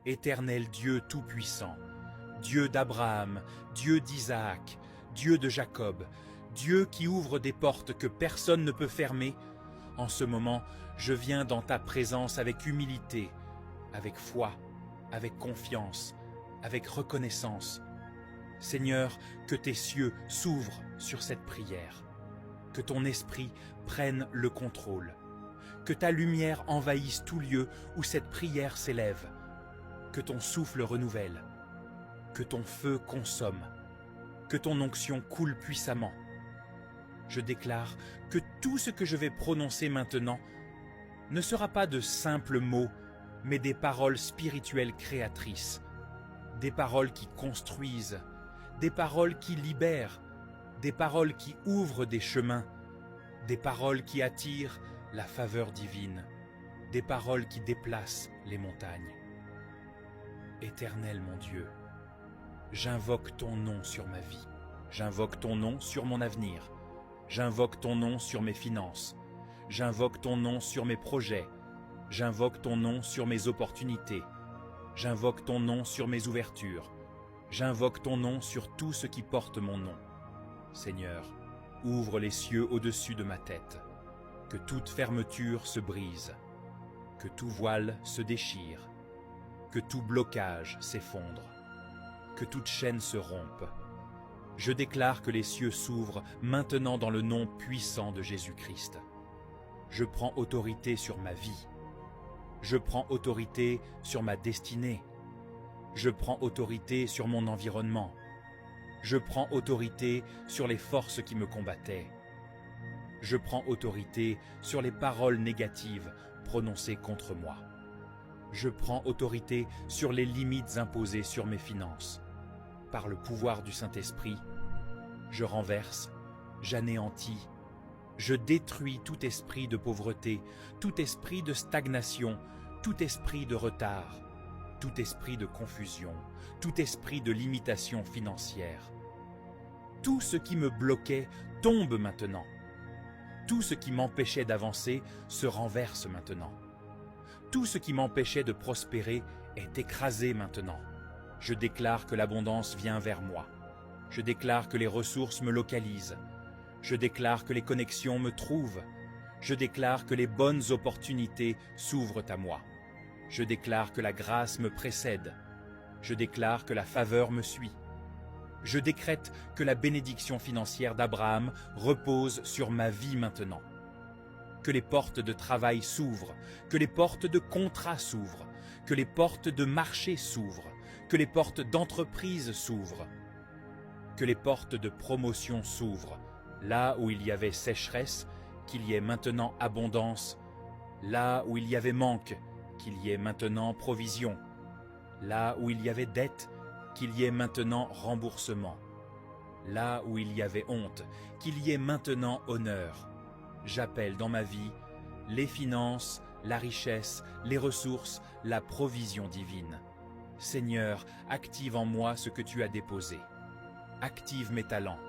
Éternel Dieu Tout-Puissant, Dieu d'Abraham, Dieu d'Isaac, Dieu de Jacob, Dieu qui ouvre des portes que personne ne peut fermer, en ce moment, je viens dans ta présence avec humilité, avec foi, avec confiance, avec reconnaissance. Seigneur, que tes cieux s'ouvrent sur cette prière, que ton esprit prenne le contrôle, que ta lumière envahisse tout lieu où cette prière s'élève, que ton souffle renouvelle, que ton feu consomme, que ton onction coule puissamment. Je déclare que tout ce que je vais prononcer maintenant ne sera pas de simples mots, mais des paroles spirituelles créatrices, des paroles qui construisent, des paroles qui libèrent, des paroles qui ouvrent des chemins, des paroles qui attirent la faveur divine, des paroles qui déplacent les montagnes. Éternel mon Dieu, j'invoque ton nom sur ma vie, j'invoque ton nom sur mon avenir, j'invoque ton nom sur mes finances, j'invoque ton nom sur mes projets, j'invoque ton nom sur mes opportunités, j'invoque ton nom sur mes ouvertures, j'invoque ton nom sur tout ce qui porte mon nom. Seigneur, ouvre les cieux au-dessus de ma tête, que toute fermeture se brise, que tout voile se déchire, que tout blocage s'effondre, que toute chaîne se rompe. Je déclare que les cieux s'ouvrent maintenant dans le nom puissant de Jésus-Christ. Je prends autorité sur ma vie. Je prends autorité sur ma destinée. Je prends autorité sur mon environnement. Je prends autorité sur les forces qui me combattaient. Je prends autorité sur les paroles négatives prononcées contre moi. Je prends autorité sur les limites imposées sur mes finances. Par le pouvoir du Saint-Esprit, je renverse, j'anéantis, je détruis tout esprit de pauvreté, tout esprit de stagnation, tout esprit de retard, tout esprit de confusion, tout esprit de limitation financière. Tout ce qui me bloquait tombe maintenant. Tout ce qui m'empêchait d'avancer se renverse maintenant. Tout ce qui m'empêchait de prospérer est écrasé maintenant. Je déclare que l'abondance vient vers moi. Je déclare que les ressources me localisent. Je déclare que les connexions me trouvent. Je déclare que les bonnes opportunités s'ouvrent à moi. Je déclare que la grâce me précède. Je déclare que la faveur me suit. Je décrète que la bénédiction financière d'Abraham repose sur ma vie maintenant. Que les portes de travail s'ouvrent, que les portes de contrat s'ouvrent, que les portes de marché s'ouvrent, que les portes d'entreprise s'ouvrent, que les portes de promotion s'ouvrent. Là où il y avait sécheresse, qu'il y ait maintenant abondance. Là où il y avait manque, qu'il y ait maintenant provision. Là où il y avait dette, qu'il y ait maintenant remboursement. Là où il y avait honte, qu'il y ait maintenant honneur. J'appelle dans ma vie les finances, la richesse, les ressources, la provision divine. Seigneur, active en moi ce que tu as déposé. Active mes talents,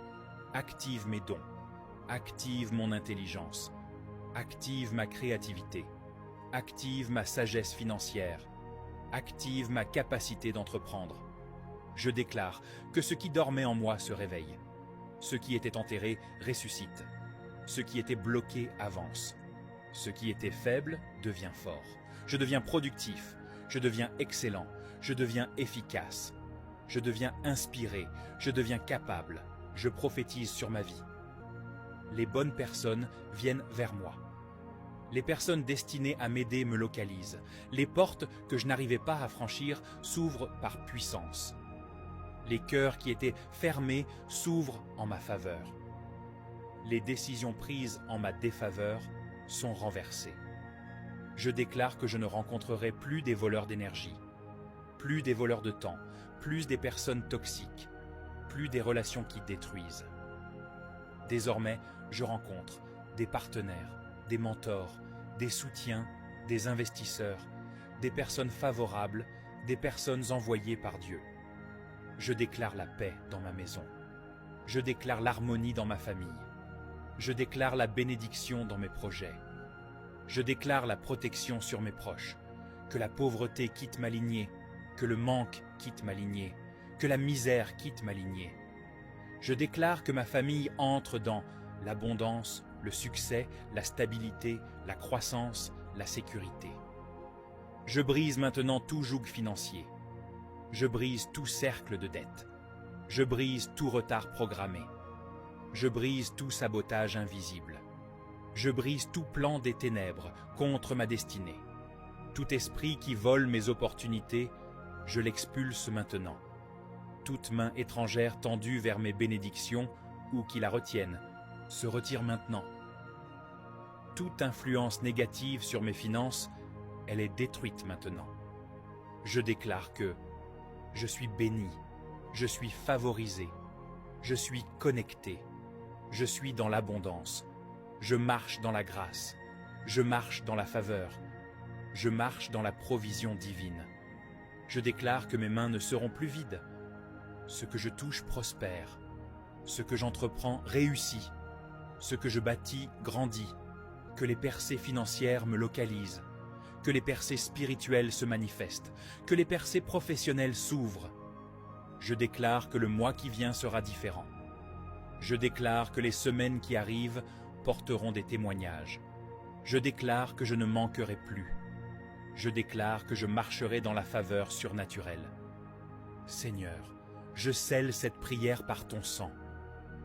active mes dons, active mon intelligence, active ma créativité, active ma sagesse financière, active ma capacité d'entreprendre. Je déclare que ce qui dormait en moi se réveille. Ce qui était enterré ressuscite. Ce qui était bloqué avance. Ce qui était faible devient fort. Je deviens productif. Je deviens excellent. Je deviens efficace. Je deviens inspiré. Je deviens capable. Je prophétise sur ma vie. Les bonnes personnes viennent vers moi. Les personnes destinées à m'aider me localisent. Les portes que je n'arrivais pas à franchir s'ouvrent par puissance. Les cœurs qui étaient fermés s'ouvrent en ma faveur. Les décisions prises en ma défaveur sont renversées. Je déclare que je ne rencontrerai plus des voleurs d'énergie, plus des voleurs de temps, plus des personnes toxiques, plus des relations qui détruisent. Désormais, je rencontre des partenaires, des mentors, des soutiens, des investisseurs, des personnes favorables, des personnes envoyées par Dieu. Je déclare la paix dans ma maison. Je déclare l'harmonie dans ma famille. Je déclare la bénédiction dans mes projets. Je déclare la protection sur mes proches. Que la pauvreté quitte ma lignée. que le manque quitte ma lignée, que la misère quitte ma lignée. Je déclare que ma famille entre dans l'abondance, le succès, la stabilité, la croissance, la sécurité. Je brise maintenant tout joug financier. Je brise tout cercle de dette. Je brise tout retard programmé. Je brise tout sabotage invisible. Je brise tout plan des ténèbres contre ma destinée. Tout esprit qui vole mes opportunités, je l'expulse maintenant. Toute main étrangère tendue vers mes bénédictions ou qui la retienne, se retire maintenant. Toute influence négative sur mes finances, elle est détruite maintenant. Je déclare que je suis béni, je suis favorisé, je suis connecté, je suis dans l'abondance, je marche dans la grâce, je marche dans la faveur, je marche dans la provision divine. Je déclare que mes mains ne seront plus vides. Ce que je touche prospère, ce que j'entreprends réussit, ce que je bâtis grandit, que les percées financières me localisent, que les percées spirituelles se manifestent, que les percées professionnelles s'ouvrent. Je déclare que le mois qui vient sera différent. Je déclare que les semaines qui arrivent porteront des témoignages. Je déclare que je ne manquerai plus. Je déclare que je marcherai dans la faveur surnaturelle. Seigneur, je scelle cette prière par ton sang.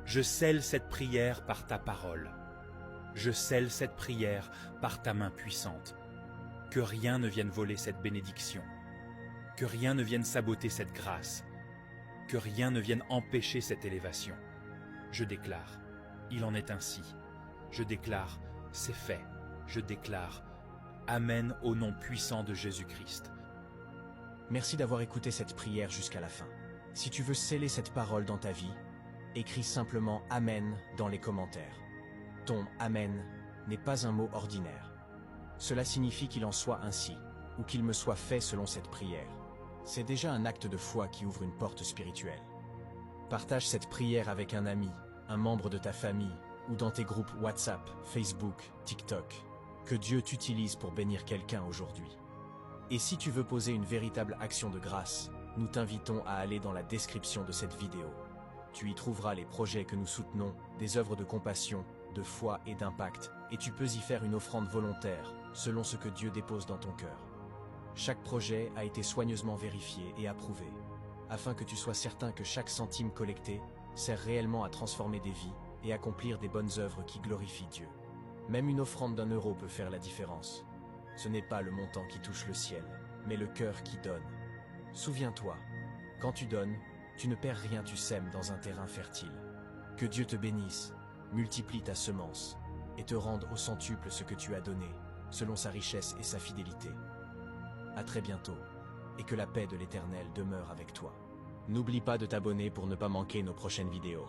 Je scelle cette prière par ta parole. Je scelle cette prière par ta main puissante. Que rien ne vienne voler cette bénédiction. Que rien ne vienne saboter cette grâce. Que rien ne vienne empêcher cette élévation. Je déclare, il en est ainsi. Je déclare, c'est fait. Je déclare, Amen au nom puissant de Jésus-Christ. Merci d'avoir écouté cette prière jusqu'à la fin. Si tu veux sceller cette parole dans ta vie, écris simplement « Amen » dans les commentaires. Ton « Amen » n'est pas un mot ordinaire. Cela signifie qu'il en soit ainsi, ou qu'il me soit fait selon cette prière. C'est déjà un acte de foi qui ouvre une porte spirituelle. Partage cette prière avec un ami, un membre de ta famille, ou dans tes groupes WhatsApp, Facebook, TikTok. Que Dieu t'utilise pour bénir quelqu'un aujourd'hui. Et si tu veux poser une véritable action de grâce, nous t'invitons à aller dans la description de cette vidéo. Tu y trouveras les projets que nous soutenons, des œuvres de compassion, de foi et d'impact, et tu peux y faire une offrande volontaire, selon ce que Dieu dépose dans ton cœur. Chaque projet a été soigneusement vérifié et approuvé, afin que tu sois certain que chaque centime collecté sert réellement à transformer des vies et accomplir des bonnes œuvres qui glorifient Dieu. Même une offrande d'1 € peut faire la différence. Ce n'est pas le montant qui touche le ciel, mais le cœur qui donne. Souviens-toi, quand tu donnes, tu ne perds rien, tu sèmes dans un terrain fertile. Que Dieu te bénisse, multiplie ta semence, et te rende au centuple ce que tu as donné, selon sa richesse et sa fidélité. À très bientôt, et que la paix de l'Éternel demeure avec toi. N'oublie pas de t'abonner pour ne pas manquer nos prochaines vidéos.